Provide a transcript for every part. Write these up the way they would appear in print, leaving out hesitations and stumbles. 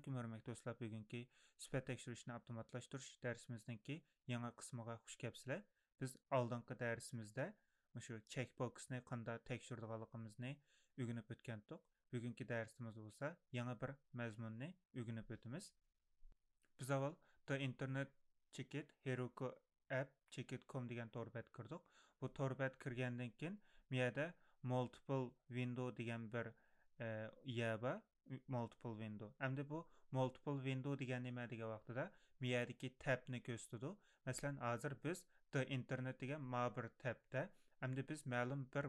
Assalamualaikum hörmətli dostlar. Bugünkü sifət təkşürüşünü avtomatlaşdırış dərsimizdəki yangi qismiga xuş gəlibsizlər. Biz aldınqı dərsimizdə şu checkbox'ni qanday təkşürdiganligimizni öyrənib ötkendik. Bugünkü dərsimiz bolsa yangi bir məzmunni öyrənib ötimiz. Biz avval The Internet Checkit Heroku App Checkit.com degan torbet kirdik. Bu torbet kirgandan keyin bu yerda multiple window degan bir yaba multiple window. Hamda bu multiple window degan nima degan vaqtida bu yerdagi tabni ko'rsatadi. Masalan, hozir biz The Internet degan ma bir tabda hamda biz ma'lum bir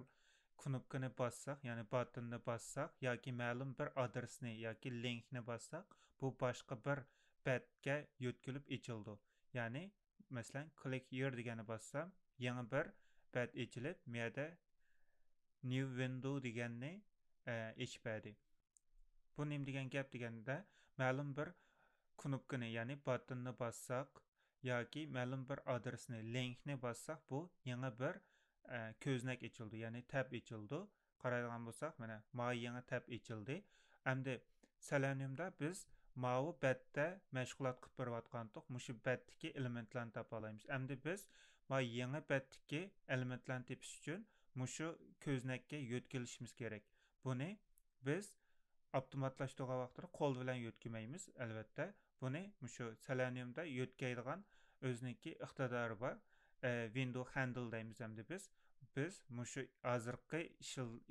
knopkani bassak, ya'ni buttonni bassak yoki ma'lum bir adresni yoki linkni bassak, bu boshqa bir betga yo'tkilib ochildi. Ya'ni masalan, click here degani bassam, yangi bir bet ochilib, bu yerda new window deganni ochib bu nima degan gap deganda ma'lum bir knopkani ya'ni buttonni bassak yoki ma'lum bir adresni linkni bassak bu yangi bir ko'znak ochildi ya'ni tab ochildi. Qaraydigan bo'lsak mana ma yangi tab ochildi. Endi Seleniumda biz mau betda mashg'ulot qilib berayotgandik. Mushu betdagi elementlarni topa olamiz. Endi biz ma yangi betdagi elementlarni tepish uchun mushu ko'znakka yo'tkilishimiz kerak. Buni biz avtomatlashtirgan vaqtida qo'l bilan yo'tkamaymiz albatta. Buni mushu Seleniumda yo'tkaydigan o'ziniki iqtidori bor. Window handle deymiz hamda biz mushu hozirgi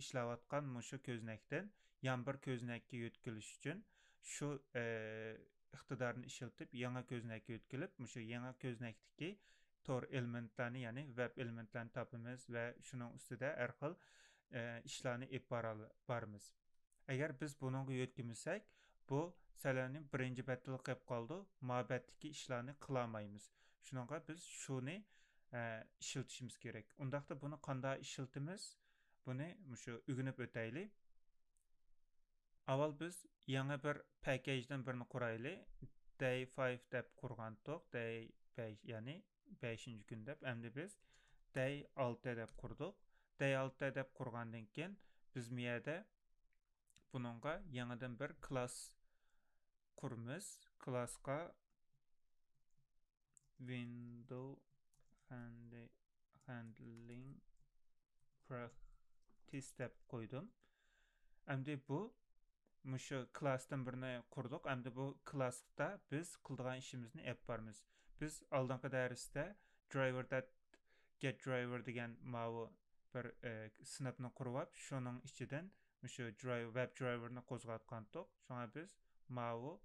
ishlayotgan mushu ko'znakdan yan bir ko'znakka yo'tkilish uchun shu iqtidorni ishlatib yangi ko'znakka yo'tkilib mushu yangi ko'znakdagi tor elementlarni ya'ni web elementlarni topamiz va shuning ustida har xil ishlarni olib boramiz. Agar biz bunga yo'tkilmasak, bu Selenium birinchi betda qolib qoldi. Ma'batdagi ishlarni qila olmaymiz. Shuningga biz shuni ishlatishimiz kerak. Undaqda buni qanday ishlatamiz? Buni mushu o'rganib o'taylik. Avval biz yangi bir package-dan birini quraylik. Day 5 deb qurgandik. Day 5 ya'ni 5-kun deb. Endi biz Day 6 deb qurdik. Day 6 deb qurgandan keyin biz bu yerda bununla yangidan bir class quramiz. Classga window handling practice deb qo'ydim. Endi bu mushu classdan birini qurdik. Endi bu classda biz qiladigan ishimizni olib boramiz. Biz oldingi darsda get driver degan mau bir sinfni qurib, shuning ichidan mushu web driverni qo'zg'atgandik. Shunga biz mau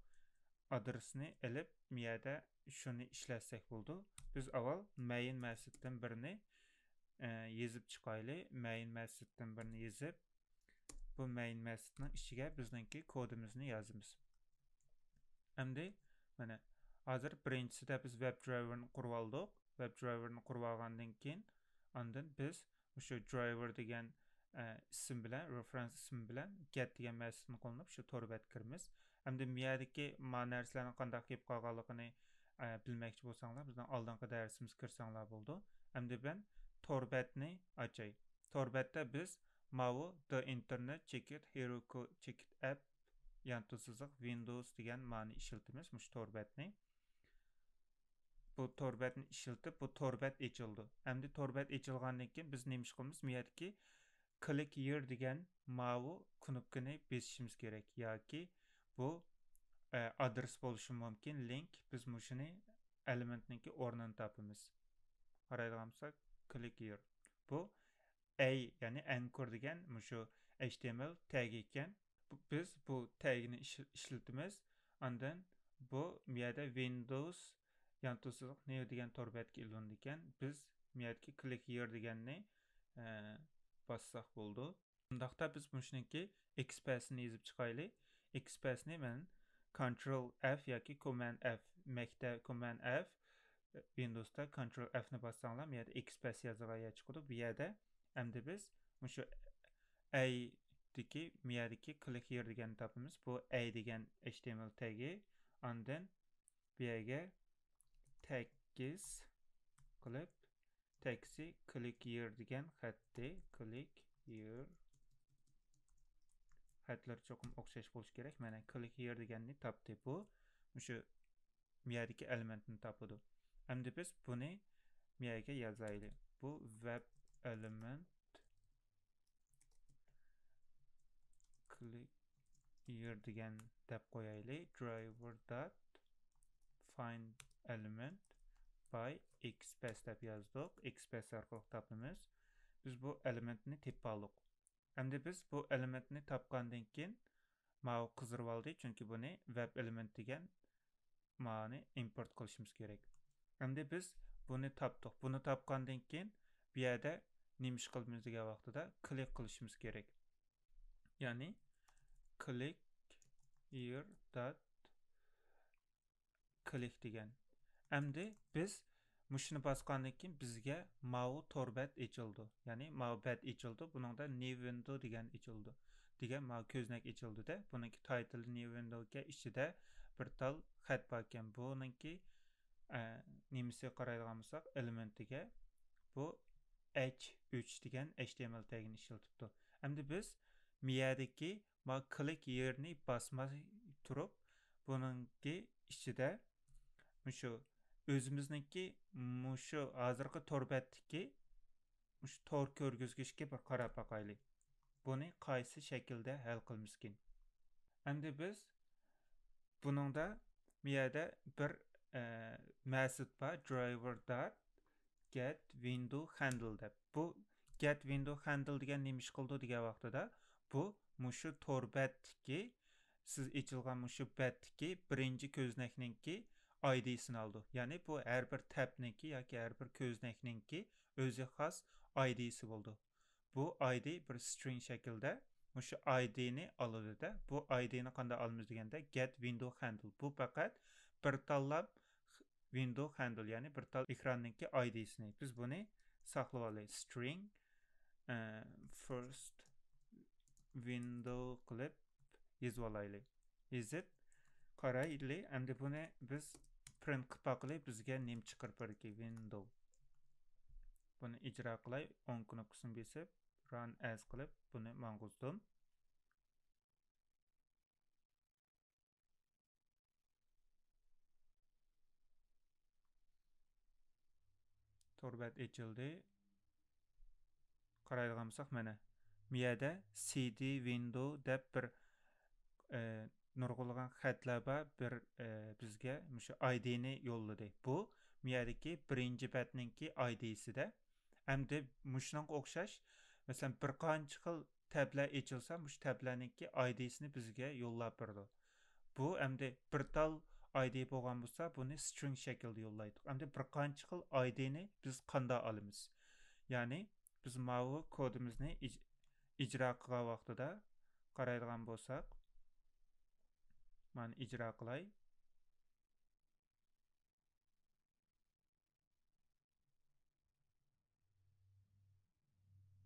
adresni elib, bu yerda shuni ishlatsak bo'ldi. Biz avval main methoddan birini yozib chiqaylik. Main methoddan birini yozib, bu main methodning ichiga bizningki kodimizni yozamiz. Endi mana hozir birinchisida biz web driverni qurib oldik. Web driverni qurib olgandan keyin ondan biz mushu driver degan ism bilan, reference ism bilan get degan metodni qo'llanib shu torbat kiramiz. Endi bu yerdagi ma narsalarni qanday qilib qolganligini bilmoqchi bo'lsanglar, bizning oldingi darsimiz kirsanglar bo'ldi. Endi ben torbatni ochay. Torbatda biz mau The Internet Checkit Heroku Checkit App yantusiziq Windows degan ma'ni ishlatamiz mush torbatni. Bu torbatni ishlatib, bu torbat ochildi. Endi torbat ochilgandan keyin biz nima ish qilamiz? Bu yerdagi click here degan mau knopkani bosishimiz kerak yoki bu adres bo'lishi mumkin, link. Biz mushuni elementniki o'rnini topamiz. Qaraydigan bo'lsak, click here. Bu a ya'ni anchor degan mushu HTML tag ekan. Biz bu tagni ishlatamiz. Ondan bu yerda Windows yantusiziq new degan torbatga ilindi ekan. Biz bu yerga click here deganni bassak bo'ldi. Bundaqda biz mushniki XPath'ni yozib chiqaylik. XPath'ni men Ctrl F yoki Command F, Mac'da Command F, Windows'da Ctrl F'ni bassanglar, bu yerda XPath yozig'iga chiqadi. Bu yerda endi biz mushu A deki bu yerdagi click here deganni topamiz. Bu A degan HTML tagi. Ondan bu yerga tags qilib taxi click here degan xatti click here xatlar cho'qim o'xshash bo'lishi kerak. Mana click here deganni topdi. Bu shu miyadagi elementni topadi. Endi biz buni miyaga yozaylik. Bu web element click here degan deb qo'yaylik. Driver dot find element by xpath deb yozdik. Xpath orqali topamiz. Biz bu elementni tepib oldik. Endi biz bu elementni topgandan keyin ma'ni qizdirib oldik, chunki buni web element degan ma'ni import qilishimiz kerak. Endi biz buni topdik. Buni topgandan keyin bu yerda nima ish qilamiz degan vaqtida click qilishimiz kerak. Ya'ni click here dot click degan. Endi biz mushuni bosgandan keyin bizga mau torbat ochildi. Ya'ni mau bat ochildi. Buningda new window degan ochildi. Degan mau ko'znak ochildi-da. Buningki title new window ga ichida bir tal xat bor ekan. Buningki nimasi qaraydigan bo'lsak, elementiga bu h3 degan html tagini ishlatibdi. Endi biz miyadagi ma click yerni bosmay turib, buningki ichida mushu o'zimizningki mushu hozirgi torbatdagi mushu tor ko'rgizgichga bir qarab boqaylik. Buni qaysi shaklda hal qilmiskin? Endi biz buningda miyada bir method bor, driver dot get window handle deb. Bu get window handle degan nima ish qildi degan vaqtida bu mushu torbatdagi siz ochilgan mushu batdagi birinchi ko'znakninki ID'sini oldi. Ya'ni bu har bir tabninki yoki har bir ko'znakninki o'zi xos ID'si bo'ldi. Bu ID bir string shaklda mushu ID'ni oladi-da. Bu ID'ni qanday olamiz deganda get window handle. Bu faqat bir tanlab window handle, ya'ni bir tal ekranninki ID'sini. Biz buni saqlab olaylik. String first window qilib yozib olaylik. Yozib qaraylik. Endi buni biz print qilib boqaylik, bizga nima chiqarib beradi? Window. Buni ijro qilay, 10 knopkasini bosib, run as qilib buni mang'uzdim. Torbat ochildi. Qaraydigan bo'lsak, mana miyada cd window deb bir nurg'ulg'an xatlar bor, bir bizga mushu ID'ni yo'lladi. Bu miyadagi birinchi batninki ID'sida. Endi mushunga o'xshash, masalan, bir qancha xil tablar ochilsa, mush tablarninki ID'sini bizga yo'llab berdi. Bu endi bir tal ID bo'lgan bo'lsa, buni string shaklda yo'llaydi. Endi bir qancha xil ID'ni biz qanday olamiz? Ya'ni biz mavi kodimizni ijro qilgan vaqtida qaraydigan bo'lsak, mana ijro qilay.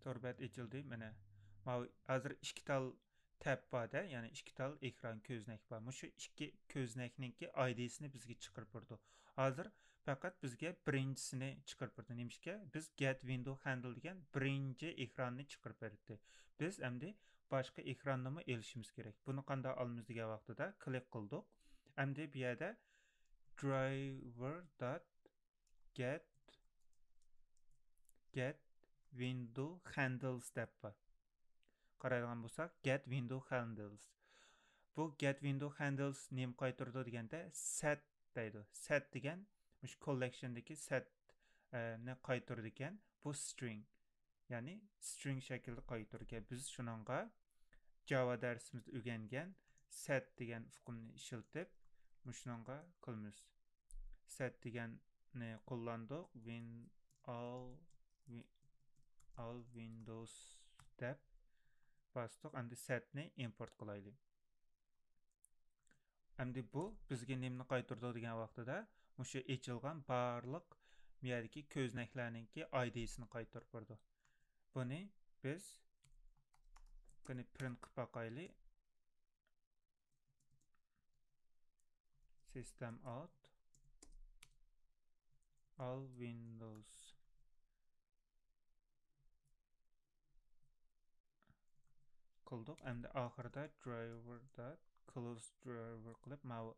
Torbat ochildi. Mana hozir ikki tal tab bor-da, ya'ni ikki tal ekran ko'znak bor. Mushu ikki ko'znakninki ID'sini bizga chiqarib berdi. Hozir faqat bizga birinchisini chiqarib berdi. Nimishga? Biz get window handle degan birinchi ekranni chiqarib berdi. Biz endi boshqa ekranni ham elishimiz kerak. Buni qanday olamiz degan vaqtida click qildik. Endi bu yerda driver.get window handles deb bor. Qaraydigan bo'lsak, get window handles. Bu get window handles nima qaytardi deganda set deydi. Set degan mush collectiondagi set ni qaytardi ekan. Bu string. Ya'ni string shaklda qaytardi. Biz shuningga Java darsimizda o'rgangan set degan hukmni ishlatib, mushuningga qilamiz. Set deganni qo'llandik. All windows deb bastık. Endi setni import qilaylik. Endi bu bizga nimani qaytardi degan vaqtida mushu ochilgan barliq miyadagi ko'znaklarninki ID'sini qaytarib berdi. Buni biz print qilib boqaylik. System out all windows qildik. Endi oxirida driverda close driver qilib mana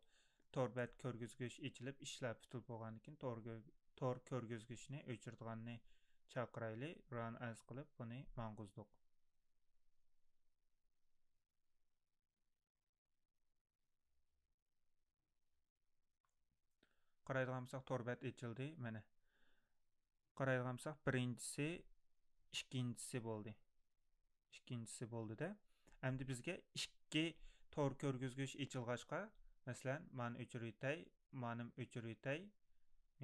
tor bet ko'rgizgich ichilib ishlab tutilib bo'lgandan keyin tor ko'rgizgichni o'chirganni chaqirayli. Run as qilib buni mang'uzdik. Qaraydigan bo'lsak tor bet ochildi. Mana qaraydigan bo'lsak birinchisi, ikkinchisi bo'ldi. İkincisi bo'ldi da. Endi bizga ikki tor ko'rgizgich ochilg'achqa, masalan, mani o'chirib manim o'chirib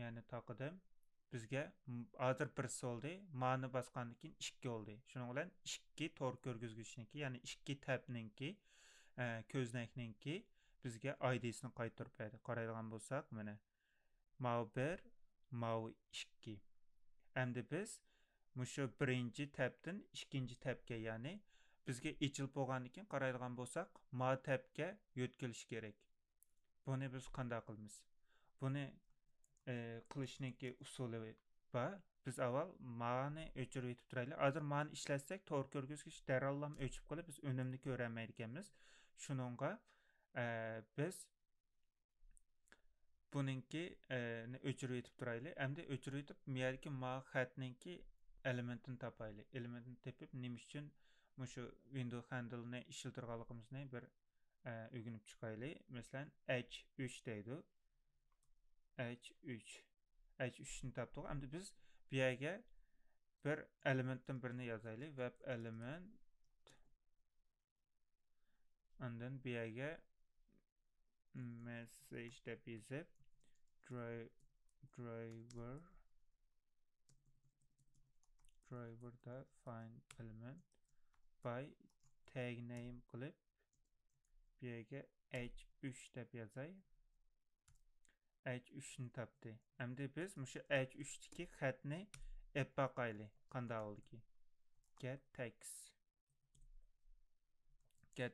ya'ni taqdim. Bizga hozir birisi bo'ldi. Mani bosgandan keyin 2 bo'ldi. Shuning bilan 2 tor ko'rgizgichniki, ya'ni 2 tabninki, ko'znakninki bizga ID'sini qaytarib berdi. Qaraydigan bo'lsak, mana mau 1, mau 2. Endi biz mushu birinchi tabdan ikkinchi tabga, ya'ni bizga ochilib bo'lgandan keyin qaraydigan bo'lsak, ma tabga yo'tkilish kerak. Buni biz qanday qilamiz? Buni qilishninki usuli bor. Biz avval mani o'chirib yetib turaylik. Hozir mani ishlatsak, tor ko'rgizgich darallam o'chib qolib, biz unumni ko'rolmaydi ekanmiz. Shuningga biz buninki o'chirib yetib turaylik. Endi o'chirib yetib, bu yerdagi ma xatninki elementini topaylik. Elementini tepib, nima uchun mushu window handle'ni ishiltirganligimizni bir o'rganib chiqaylik. Masalan, h3 deydi. h3ni topdik. Endi biz bu yerga bir elementdan birini yozaylik. Web element. Ondan bu yerga message deb yozib driver'da find element by tag name qilib bu yerga h3 deb yozay. h3ni topdi. Endi biz mushu h3dagi xatni ep baqaylik. Qanday bo'ldiki? Get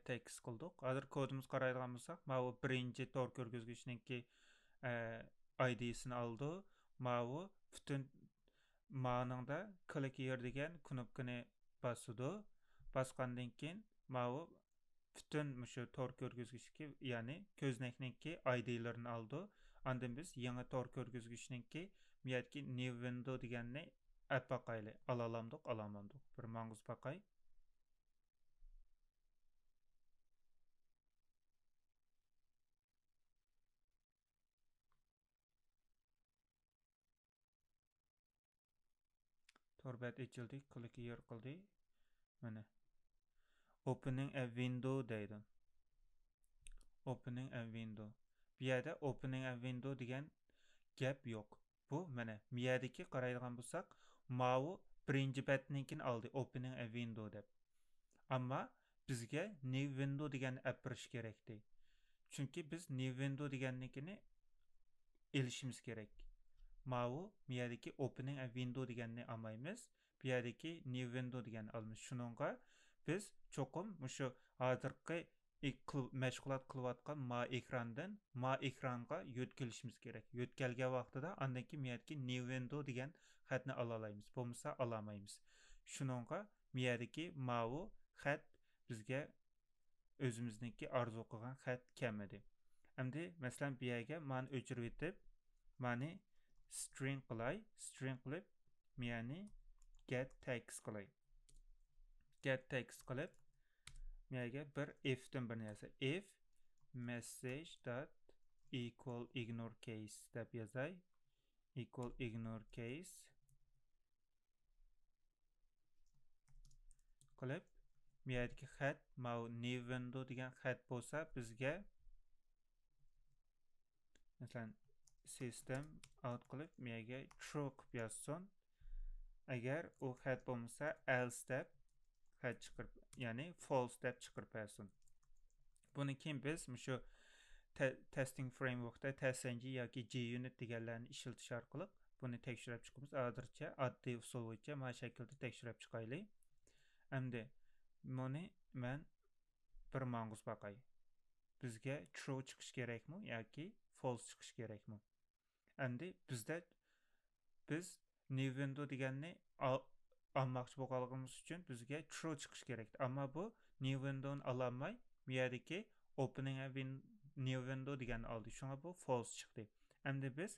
text qildik. Hozir kodimiz qaraydigan bo'lsak, mana birinchi tor ko'rgizgichninki ID'sini oldi. Mana butun ma'ningda click here degan knopkani bosdi. Bosgandan keyin mana butun mushu tor ko'rgizgichki, ya'ni ko'znakninki ID'larini oldi. Ondan biz yangi tor ko'rgizgichninki bu yerdagi new window deganni ap baqaylik. Alalamdik. Bir mang'uz baqay. Torbat açıldı, click here qildi. Mana opening a window deydi. Opening a window. Bu yerda opening a window degan gap yo'q. Bu mana bu yerdagi qaraydigan bo'lsak, mau birinchi batninkini oldi, opening a window deb. Ammo bizga new window deganni apirish kerakdi. Chunki biz new window degannikini elishimiz kerak. Mau bu yerdagi opening a window deganni olmaymiz. Bu yerdagi new window deganni olamiz. Shuningga biz cho'qim mushu hozirgi mashg'ulot qilayotgan ma ekranga yo'tkilishimiz kerak. Yo'tkalgan vaqtida andan keyin bu yerdagi new window degan xatni ola olamiz. Bo'lmasa olamaymiz. Shuningga bu yerdagi mau xat bizga o'zimizniki arzu qilgan xat kelmadi. Endi masalan bu yerga mani o'chirib etib, mani string qilay. String qilib, ya'ni get text qilay. Get text qilib, yerga bir if'dan bir narsa. If message dot equal ignore case deb yozay. Equal ignore case qilib, yerdagi xat mau new window degan xat bo'lsa, bizga masalan system out qilib, yerga true qilib yozsin. Agar u xat bo'lmasa else deb xat chiqarib, ya'ni false deb chiqarib bersin. Buni keyin biz shu testing frameworkda TestNG yoki JUnit deganlarni ishlatish orqali buni tekshirib chiqamiz. Hozircha oddiy usul bo'yicha mana shaklda tekshirib chiqaylik. Endi buni men bir mang'uz baqay. Bizga true chiqish kerakmi yoki false chiqish kerakmi? Endi biz new window deganni almoqchi bo'lganligimiz uchun bizga true chiqish kerak. Ammo bu new windowni alamay, bu yerdagi opening a new window deganni oldi. Shunga bu false chiqdi. Endi biz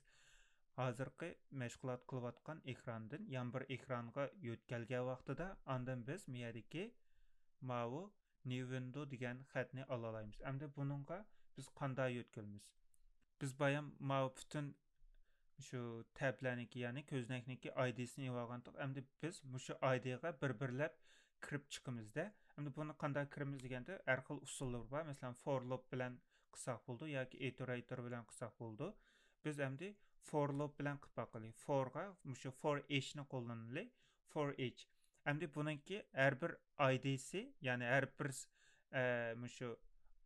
hozirgi mashg'ulot qilayotgan ekrandan yan bir ekranga yo'tkalgan vaqtida andan biz bu yerdagi mau new window degan xatni ola olamiz. Endi buningga biz qanday yo'tkalamiz? Biz bayam mau butun şu tablarniki, ya'ni ko'znakniki ID'sini yo'g'antiq. Endi biz mushu ID'ga bir-birlab kirib chiqimizda. Endi buni qanday kirimiz deganda har xil usullar bor. Masalan, for loop bilan qilsak bo'ldi yoki iterator bilan qilsak bo'ldi. Biz endi for loop bilan qilib baqaylik. Forga mushu for each'ni qo'llanaylik. For each. Endi buningki har bir ID'si, ya'ni har bir mushu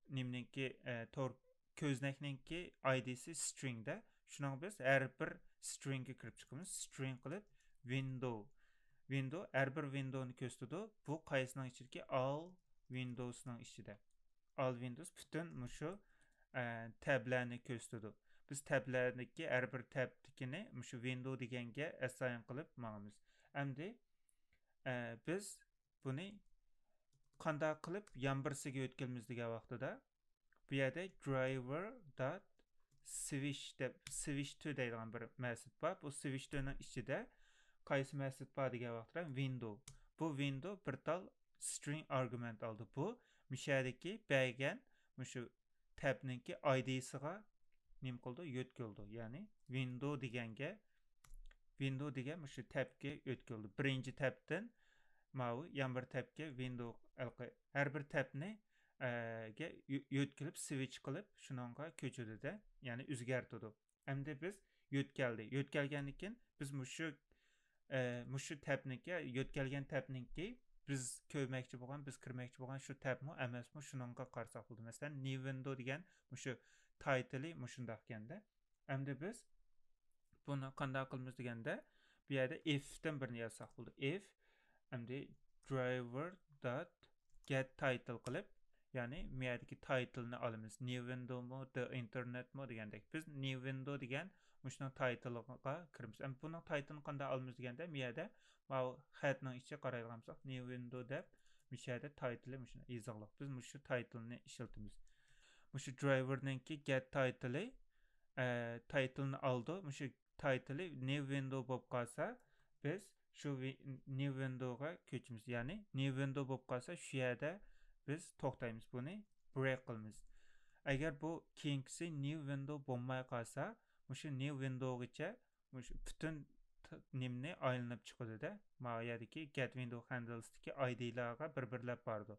nimniki tor ko'znakniki ID'si stringda. Şunun biz her bir string'e kirip çıkımız. String qilib window. Window her bir window'ni ko'rsatadi. Bu qaysının içindeki all windows'ның içinde. All windows bütün mushu tablarni ko'rsatadi. Biz tablarniki her bir tabnikini mushu window deganga assign qilib ma'miz. Endi biz buni qanday qilib yan birsiga o'tkazamiz degan vaqtida bu yerda switch to deydigan bir method bor. Bu switch to'ning ichida qaysi method bor degan vaqtda window. Bu window bir tal string argument oldi. Bu mishadagi bergan mushu tabninki id'siga nim qildi, yo'tkildi. Ya'ni window degan mushu tabga yo'tkildi. Birinchi tabdan mau yan bir tabga window har bir tabni yo'tkilib switch qilib shuningga ko'chirdi, ya'ni o'zgartirdi. Endi biz yo'tkalgandan keyin biz mushu tabniki yo'tkalgan tabniki biz ko'rmoqchi bo'lgan, biz kirmoqchi bo'lgan shu tabmi emasmi shuningga qarasak bo'ldi. Masalan, new window degan mushu title'i mushundaq ekanda. Endi biz buni qanday qilamiz deganda bu yerda if dan birini yozsak bo'ldi. If endi driver.get title qilib, ya'ni bu yerdagi title'ni olamiz. New window mu, the internet mu degandek. Biz new window degan mushuni title'ga kiramiz. Endi buni title'ni qanday olamiz deganda bu yerda mau head'ning ichiga qaraydigan bo'lsak, new window deb bu yerda title'i mushuni izohliq. Biz mushu title'ni ishlatamiz. Mushu driver'ninki get title'i title'ni oldi. Mushu title'i new window bo'lib qolsa, biz shu new windowga ko'chimiz. Ya'ni new window bo'lib qolsa, shu yerda biz to'xtaymiz, buni break qilamiz. Agar bu keyingisi new window bo'lmay qolsa, mushu new windowgacha mushu butun nimni aylanib chiqadi-da. Mana yerdagi get window handles'dagi id'larga bir-birlab bordi.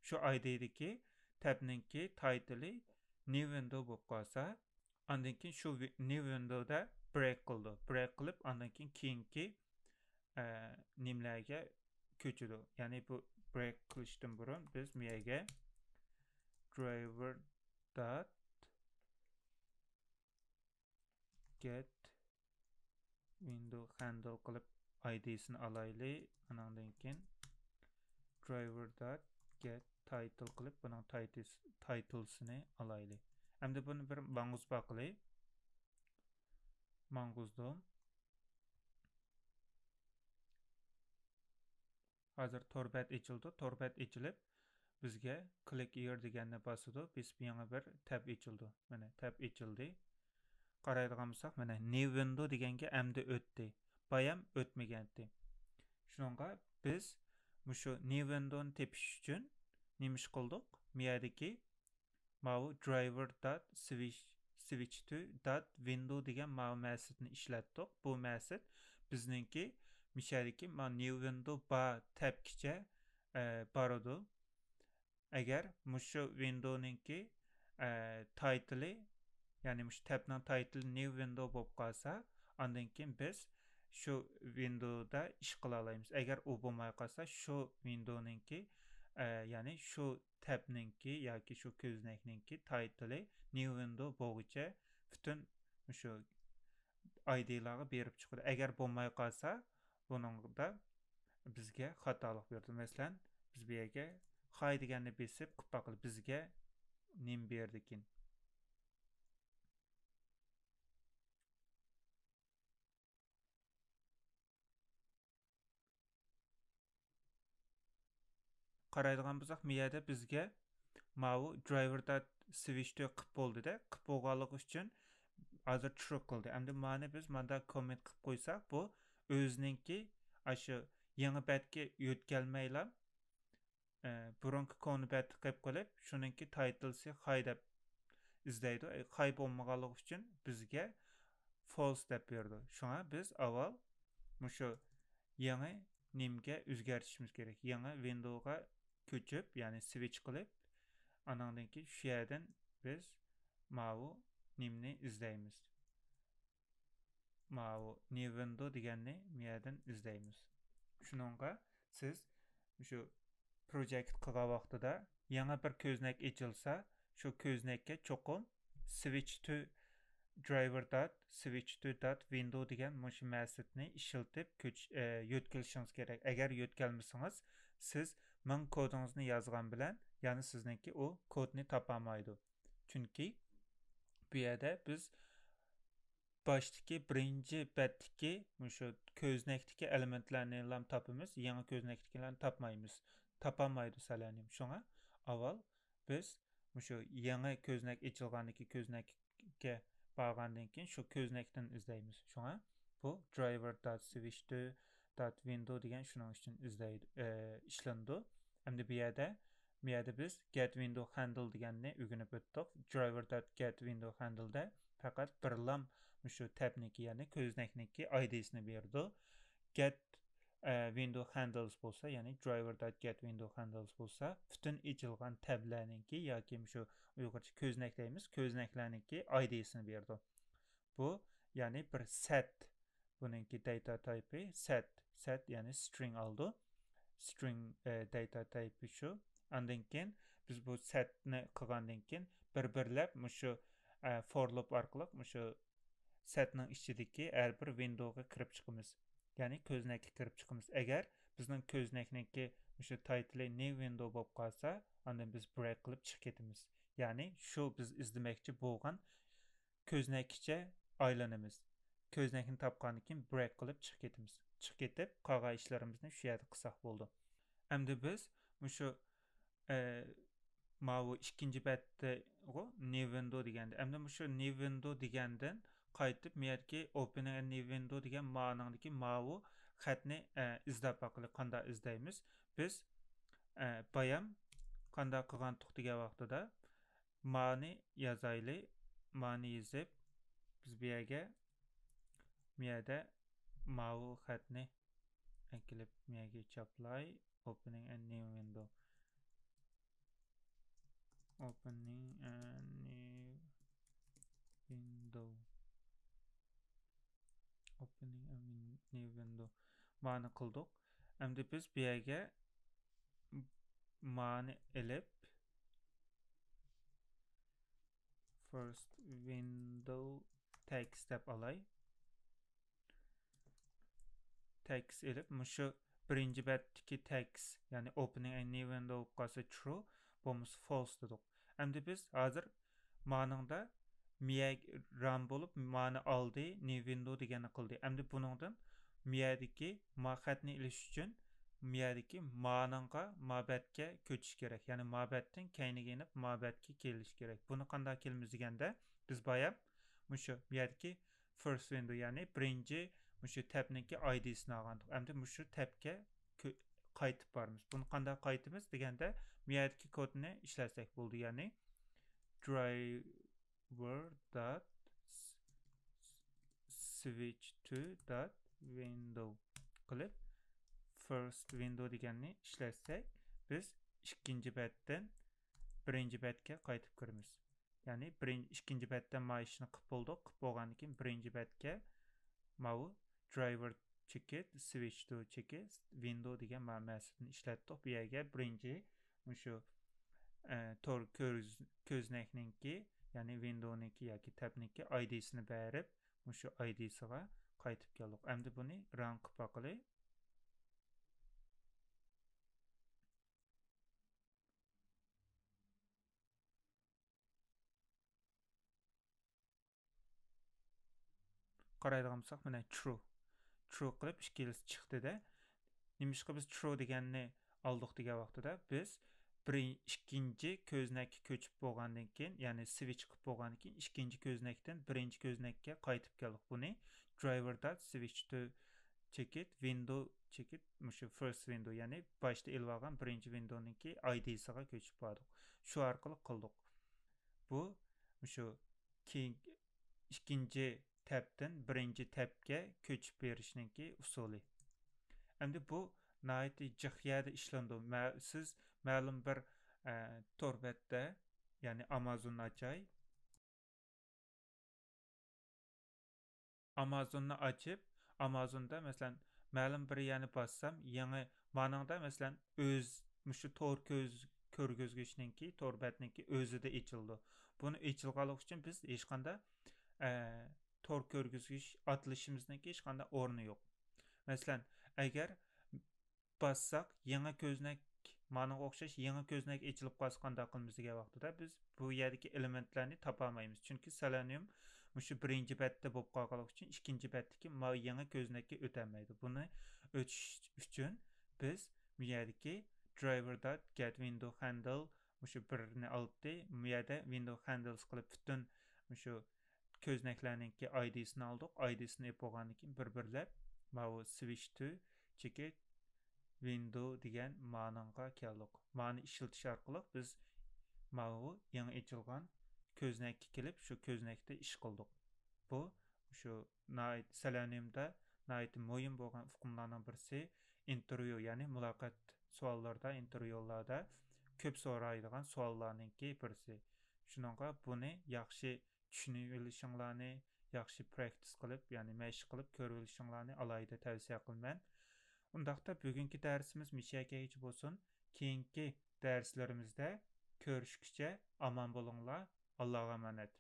Shu id'dagi tabninki title'i new window bo'lib qolsa, undan keyin shu new windowda break qildi. Break qilib, undan keyin keyingi nimlarga ko'chidi. Ya'ni bu break qilishdan burun biz bu yerga driver.get window handle qilib id'sini olaylik. Undan keyin driver.get title qilib buning titlesini olaylik. Endi buni bir manguz baqilib. Manguzdim. Hozir torbat ochildi. Torbat ochilib bizga click here deganni bosadi. Biz yana bir tab ochildi. Mana tab ochildi. Qaraydigan bo'lsak, mana new window deganga endi o'tdi. Bayam o'tmagandi. Shunga biz mushu new windowni tepish uchun nima ish qildik? Bu yerdagi mau driver.switch to.window degan mau metodni ishlatdik. Bu metod bizningki mishadagi new window bar tabgacha boradi. Agar mushu windowninki title'i, ya'ni mushu tabning title'i new window bo'lib qolsa, undan keyin biz shu windowda ish qila olamiz. Agar u bo'lmay qolsa, shu windowninki ya'ni shu tabninki yoki shu ko'znakninki title'i new window bo'yicha butun shu id'larga berib chiqadi. Agar bo'lmay qolsa, buningda bizga xatolik berdi. Masalan, biz bu yerga hay deganni besib qilib baqilib bizga nim berdikin. qaraydigan bo'lsak, bu yerda bizga mau driverda switchni qilib bo'ldi-da, qilib bo'lganligi uchun hozir true qildi. Endi mana biz manda komment qilib qo'ysak, bu o'zininki shu yangi betga yo'tkalmayla burunki konu betni qilib qo'yib, shuningki titlesi high deb izlaydi. High bo'lmaganligi uchun bizga false deb berdi. Şuna biz avval mushu yangi nimga o'zgartirishimiz kerak. Yangi windowga ko'chib, ya'ni switch qilib, anandan keyin shu yerdan biz mau nimni izlaymiz. Mau new window deganni bu yerdan izlaymiz. Shuningga siz shu project qilgan vaqtida yangi bir ko'znak ochilsa, shu ko'znakka cho'qim switch to driver.switch to.window degan mushu ma'sudni ishiltib yo'tkilishingiz kerak. Agar yo'tkalmasangiz, siz men kodingizni yozgan bilan, ya'ni sizningki o kodni topolmaydi. Chunki bu yerda biz başdaki birinci betdeki mushu ko'znakdagi elementlarni ham topamiz, yangi ko'znakdagilarni topmaymiz. Topamaydi salanim. Şuna avval biz mushu yangi ko'znak ochilgandagi ko'znakka borgandan keyin shu ko'znakdan izlaymiz. Şuna bu driver.switch2.window degan shuning uchun izlaydi, ishlandi. Endi bu yerda biz get window handle deganni o'rganib o'tdik. Driver.getWindow handle'da faqat bir lam mushu tabniki, ya'ni ko'znakniki ID'sini berdi. Get window handles bo'lsa, ya'ni driver.getWindow handles bo'lsa, butun ochilgan tablarniki yoki shu uyg'urcha ko'znak deymiz, ko'znaklarniki ID'sini berdi. Bu ya'ni bir set, buningki data type'i set ya'ni string oldi. String data type'i shu. Ondan keyin biz bu setni qilgandan keyin bir-birlab mushu for loop orqali mushu setning ichidagi har bir windowga kirib chiqamiz. Ya'ni ko'znakka kirib chiqamiz. Agar bizning ko'znakniki mushu title new window bo'lib qolsa, undan biz break qilib chiqib ketamiz. Ya'ni shu biz izlamoqchi bo'lgan ko'znakcha aylanamiz. Ko'znakni topgandan keyin break qilib chiqib ketamiz. Chiqib ketib, qolgan ishlarimizni shu yerda qilsak bo'ldi. Endi biz mushu mau ikkinchi betda new window deganda, endi mushu new window degandan qaytib bu yerga open a new window degan ma'nodagi mau xatni izlab baqili qanday izlaymiz. Biz bayam qanday qilgan degan vaqtida ma'ni yozayli. Ma'ni yozib biz bu yerda mau xatni ekilib bu yerga chaplay opening a new window. Opening a new window. Opening a new window. Ma'ni qildik. Endi biz bu yerga ma'ni elib first window text deb alay. Text elib mushu birinchi betdagi text, ya'ni opening a new window qolsa true, bo'lmasa false dedik. Endi biz hozir ma'ningda miyag ram bo'lib ma'ni oldi, new window deganni qildi. Endi buningdan miyadagi xatni ilish uchun miyadagi ma'ningga mabetga ko'chish kerak. Ya'ni mabetdan keyniga inib mabetga kelish kerak. Buni qanday kelamiz deganda biz bayab mushu miyadagi first window, ya'ni birinchi mushu tabniki ID'sini olgandik. Endi mushu tabga qaytib boramiz. Buni qanday qaytamiz deganda miyadagi kodni ishlasak bo'ldi. Ya'ni driver.switch2.window qilib first window deganni ishlasak, biz ikkinchi betdan birinchi betga qaytib kiramiz. Ya'ni ikkinchi betdan ma ishni qilib bo'ldik. Qilib bo'lgandan keyin birinchi betga mau driver cheki switch to cheki window degan ma'nosini ishlatdik. Bu yerga birinchi mushu tor ko'znakninki, ya'ni windowninki yoki tabninki ID'sini berib, mushu ID'siga qaytib keldik. Endi buni run qilib boqaylik. Qaraydigan bo'lsak, mana true qilib ikkalasi chiqdi-da. Nimishqa biz true deganni aldıq degan vaqtida biz ikkinchi ko'znakka ko'chib bo'lgandan keyin, ya'ni switch qilib bo'lgandan keyin ikkinchi ko'znakdan birinchi ko'znakka qaytib keldik. Buni driver switch to check it window check it mushu first window, ya'ni boshda ilib olgan birinchi windowninki ID'siga ko'chib bordik. Shu orqali qildik. Bu mushu keyin ikkinchi tabdan birinchi tabga ko'chib berishninki usuli. Endi bu nəhayət cıxyada işləndi. Siz məlum bir torbətdə, yəni Amazon açay. Amazon'u açıb, Amazon'da məsələn məlum bir yəni bassam, yəni manında məsələn öz müşü tor körgüzgüçninki, torbətninki özü də açıldı. Bunu açılğanlıq üçün biz heç qanda tor körgüzgüç atılışımızınki heç qanda ornu yox. Məsələn, əgər bassak, yangi ko'znak mana o'xshash yangi ko'znak ochilib qolsa qanday qilamiz degan vaqtida biz bu yerdagi elementlarni topolmaymiz. Chunki selenium mushu birinchi betda bo'lib qolganligi uchun ikkinchi betdagi yangi ko'znakka o'tolmaydi. Buni o'tish uchun biz bu yerdagi driver.get window handle mushu birini olibdi. Bu yerda window handles qilib butun mushu ko'znaklarninki ID'sini oldik. ID'sini bo'lgandan keyin bir-birlab bu switch to check it window degan ma'noga keldik. Ma'ni ishiltish orqali biz ma'vu yangi ochilgan ko'znakka kelib, shu ko'znakda ish qildik. Bu shu Seleniumda muhim bo'lgan uqumlarning birisi intervyu, ya'ni muloqot savollarda, intervyularda ko'p so'raydigan savollarninki birisi. Shuningga buni yaxshi tushunib olishinglarni, yaxshi practice qilib, ya'ni mashq qilib ko'rib olishinglarni alayda tavsiya qilaman. Undaqda bugungi darsimiz müşahideyici bo'lsin. Keyingi darslarimizda ko'rishguncha omon bo'linglar. Allohga emanet.